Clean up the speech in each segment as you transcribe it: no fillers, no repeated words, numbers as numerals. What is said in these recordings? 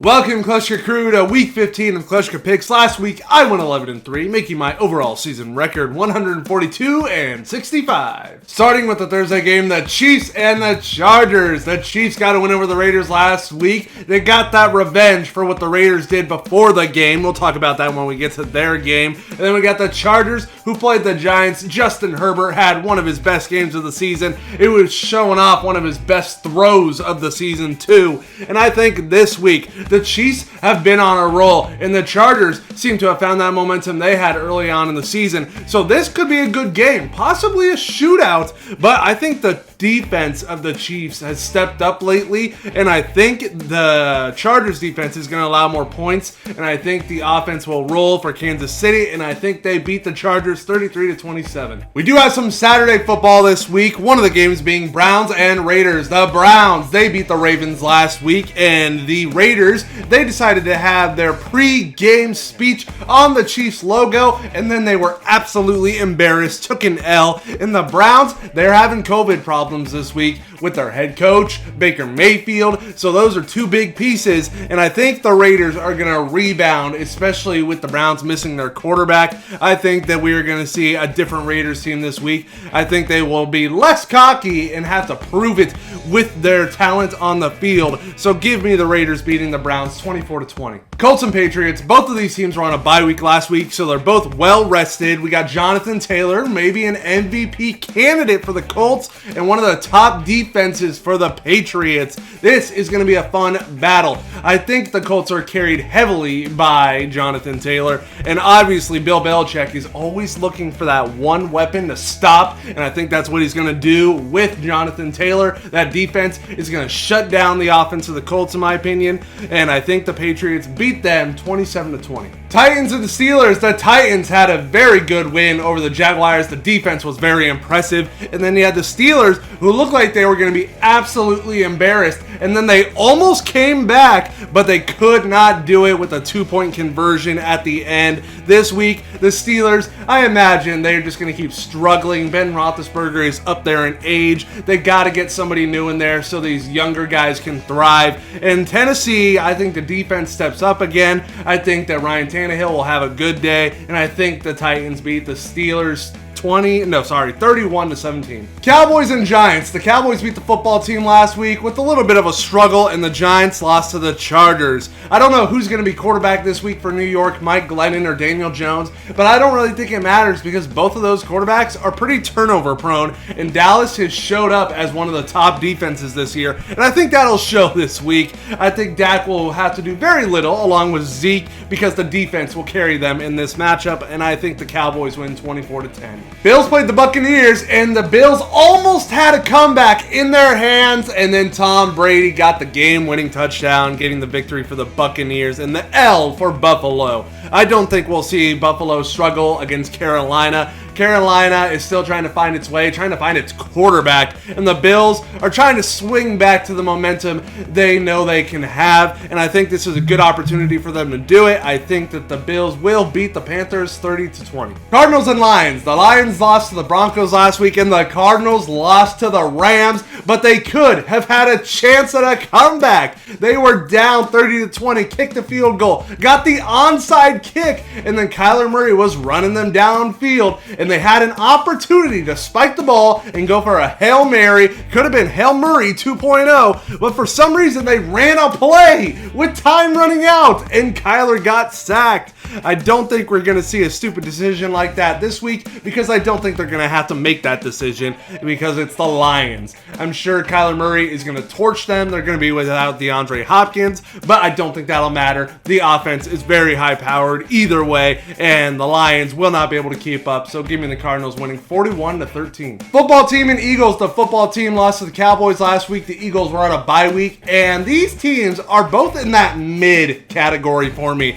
Welcome, Kleschka Crew, to Week 15 of Kleschka Picks. Last week, I went 11-3, making my overall season record 142-65. Starting with the Thursday game, the Chiefs and the Chargers. The Chiefs got a win over the Raiders last week. They got that revenge for what the Raiders did before the game. We'll talk about that when we get to their game. And then we got the Chargers, who played the Giants. Justin Herbert had one of his best games of the season. It was showing off one of his best throws of the season, too. And I think this week, the Chiefs have been on a roll, and the Chargers seem to have found that momentum they had early on in the season. So this could be a good game, possibly a shootout, but I think the defense of the Chiefs has stepped up lately, and I think the Chargers defense is going to allow more points, and I think the offense will roll for Kansas City, and I think they beat the Chargers 33-27. We do have some Saturday football this week, one of the games being Browns and Raiders. The Browns, they beat the Ravens last week, and the Raiders, they decided to have their pre-game speech on the Chiefs logo, and then they were absolutely embarrassed, took an L. And the Browns, they're having COVID problems this week with their head coach, Baker Mayfield. So those are two big pieces, and I think the Raiders are going to rebound, especially with the Browns missing their quarterback. I think that we are going to see a different Raiders team this week. I think they will be less cocky and have to prove it with their talent on the field. So give me the Raiders beating the Browns 24-20. Colts and Patriots, both of these teams were on a bye week last week, so they're both well rested. We got Jonathan Taylor, maybe an MVP candidate for the Colts, and one of the top defenses for the Patriots. This is going to be a fun battle. I think the Colts are carried heavily by Jonathan Taylor, and obviously Bill Belichick is always looking for that one weapon to stop, and I think that's what he's going to do with Jonathan Taylor. That defense is going to shut down the offense of the Colts, in my opinion, and I think the Patriots beat them 27-20. Titans and the Steelers. The Titans had a very good win over the Jaguars. The defense was very impressive. And then you had the Steelers, who looked like they were going to be absolutely embarrassed. And then they almost came back, but they could not do it with a 2-point conversion at the end. This week, the Steelers, I imagine they're just going to keep struggling. Ben Roethlisberger is up there in age. They got to get somebody new in there so these younger guys can thrive. In Tennessee, I think the defense steps up again. I think that Ryan Tannehill will have a good day, and I think the Titans beat the Steelers 31-17. Cowboys and Giants. The Cowboys beat the football team last week with a little bit of a struggle, and the Giants lost to the Chargers. I don't know who's going to be quarterback this week for New York, Mike Glennon or Daniel Jones, but I don't really think it matters because both of those quarterbacks are pretty turnover prone, and Dallas has showed up as one of the top defenses this year, and I think that'll show this week. I think Dak will have to do very little along with Zeke because the defense will carry them in this matchup, and I think the Cowboys win 24-10. Bills played the Buccaneers, and the Bills almost had a comeback in their hands, and then Tom Brady got the game-winning touchdown, getting the victory for the Buccaneers, and the L for Buffalo. I don't think we'll see Buffalo struggle against Carolina. Carolina is still trying to find its way, trying to find its quarterback, and the Bills are trying to swing back to the momentum they know they can have, and I think this is a good opportunity for them to do it. I think that the Bills will beat the Panthers 30-20. Cardinals and Lions. The Lions lost to the Broncos last week, and the Cardinals lost to the Rams, but they could have had a chance at a comeback. They were down 30-20, kicked the field goal, got the onside kick, and then Kyler Murray was running them downfield, and they had an opportunity to spike the ball and go for a Hail Mary. Could have been Hail Murray 2.0, but for some reason they ran a play with time running out, and Kyler got sacked. I don't think we're going to see a stupid decision like that this week because I don't think they're going to have to make that decision because it's the Lions. I'm sure Kyler Murray is going to torch them. They're going to be without DeAndre Hopkins, but I don't think that'll matter. The offense is very high-powered either way, and the Lions will not be able to keep up, so give me the Cardinals winning 41-13. Football team and Eagles. The football team lost to the Cowboys last week. The Eagles were on a bye week, and these teams are both in that mid category for me.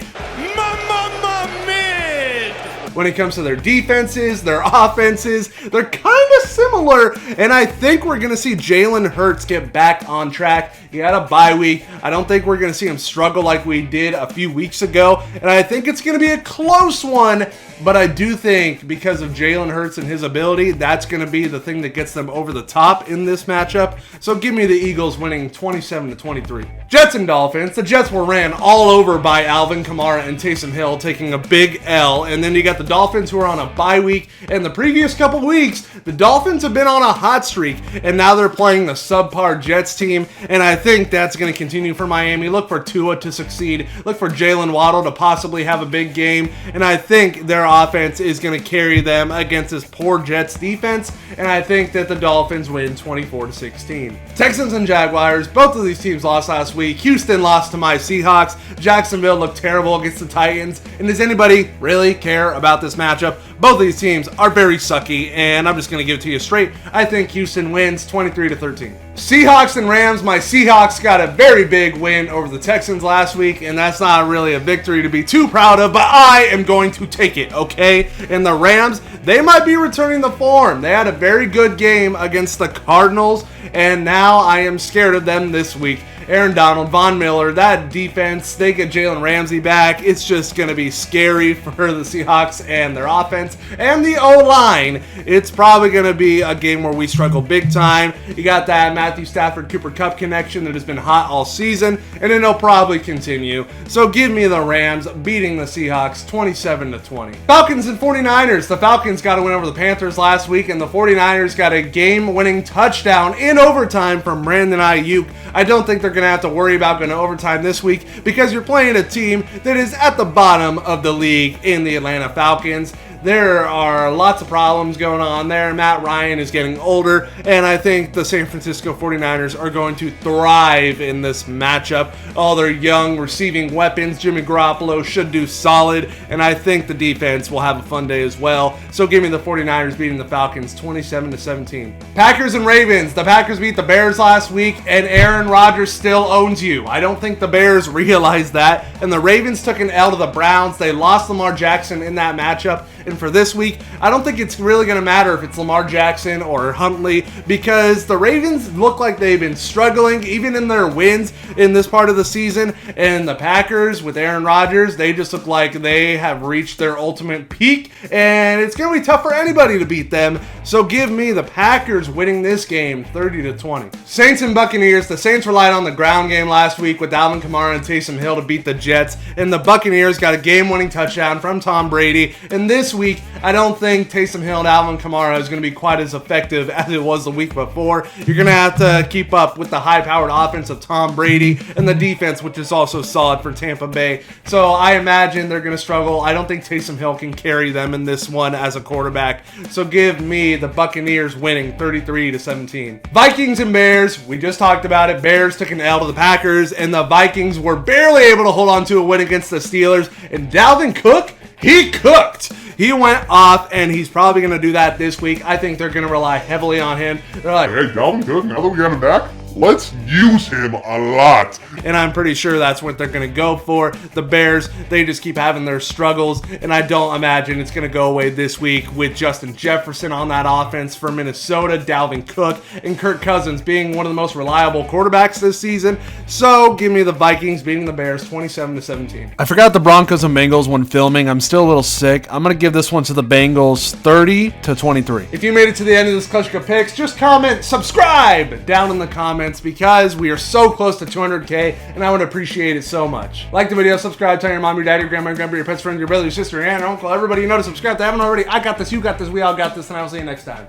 when it comes to their defenses, their offenses. They're kind of similar, and I think we're going to see Jalen Hurts get back on track. He had a bye week. I don't think we're going to see him struggle like we did a few weeks ago, and I think it's going to be a close one, but I do think because of Jalen Hurts and his ability, that's going to be the thing that gets them over the top in this matchup. So give me the Eagles winning 27-23. Jets and Dolphins. The Jets were ran all over by Alvin Kamara and Taysom Hill, taking a big L. And then you got the Dolphins, who are on a bye week. And the previous couple weeks, the Dolphins have been on a hot streak, and now they're playing the subpar Jets team. And I think that's going to continue for Miami. Look for Tua to succeed. Look for Jalen Waddle to possibly have a big game. And I think their offense is going to carry them against this poor Jets defense. And I think that the Dolphins win 24-16. Texans and Jaguars. Both of these teams lost last week. Houston lost to my Seahawks. Jacksonville looked terrible against the Titans. And does anybody really care about this matchup? Both of these teams are very sucky, and I'm just going to give it to you straight. I think Houston wins 23-13. Seahawks and Rams. My Seahawks got a very big win over the Texans last week, and that's not really a victory to be too proud of, but I am going to take it, okay? And the Rams, they might be returning the form. They had a very good game against the Cardinals, and now I am scared of them this week. Aaron Donald, Von Miller, that defense, they get Jalen Ramsey back. It's just going to be scary for the Seahawks and their offense and the O-line. It's probably going to be a game where we struggle big time. You got that Matthew Stafford-Cooper Kupp connection that has been hot all season, and it'll probably continue. So give me the Rams beating the Seahawks 27-20. Falcons and 49ers. The Falcons got a win over the Panthers last week, and the 49ers got a game-winning touchdown in overtime from Brandon Ayuk. I don't think they're going to have to worry about going to overtime this week because you're playing a team that is at the bottom of the league in the Atlanta Falcons. There are lots of problems going on there. Matt Ryan is getting older, and I think the San Francisco 49ers are going to thrive in this matchup. All their young receiving weapons, Jimmy Garoppolo should do solid, and I think the defense will have a fun day as well. So give me the 49ers beating the Falcons 27-17. Packers and Ravens. The Packers beat the Bears last week, and Aaron Rodgers still owns you. I don't think the Bears realize that, and the Ravens took an L to the Browns. They lost Lamar Jackson in that matchup. And for this week, I don't think it's really going to matter if it's Lamar Jackson or Huntley, because the Ravens look like they've been struggling even in their wins in this part of the season. And the Packers with Aaron Rodgers, they just look like they have reached their ultimate peak, and it's going to be tough for anybody to beat them. So give me the Packers winning this game 30-20. Saints and Buccaneers. The Saints relied on the ground game last week with Dalvin Kamara and Taysom Hill to beat the Jets, and the Buccaneers got a game-winning touchdown from Tom Brady. And this week, I don't think Taysom Hill and Alvin Kamara is going to be quite as effective as it was the week before. You're going to have to keep up with the high-powered offense of Tom Brady and the defense, which is also solid for Tampa Bay. So I imagine they're going to struggle. I don't think Taysom Hill can carry them in this one as a quarterback. So give me the Buccaneers winning 33-17. Vikings and Bears. We just talked about it. Bears took an L to the Packers, and the Vikings were barely able to hold on to a win against the Steelers. And Dalvin Cook, he cooked. He went off, and he's probably going to do that this week. I think they're going to rely heavily on him. They're like, hey, Dalvin Cook, now that we got him back, let's use him a lot. And I'm pretty sure that's what they're going to go for. The Bears, they just keep having their struggles, and I don't imagine it's going to go away this week with Justin Jefferson on that offense for Minnesota, Dalvin Cook, and Kirk Cousins being one of the most reliable quarterbacks this season. So give me the Vikings beating the Bears 27-17. I forgot the Broncos and Bengals when filming. I'm still a little sick. I'm going to give this one to the Bengals 30-23. If you made it to the end of this Kleschka Picks, just comment, subscribe down in the comments, because we are so close to 200K, and I would appreciate it so much. Like the video, subscribe, tell your mom, your dad, your grandma, your grandpa, your best friend, your brother, your sister, your aunt, your uncle, everybody you know to subscribe. If they haven't already, I got this, you got this, we all got this, and I will see you next time.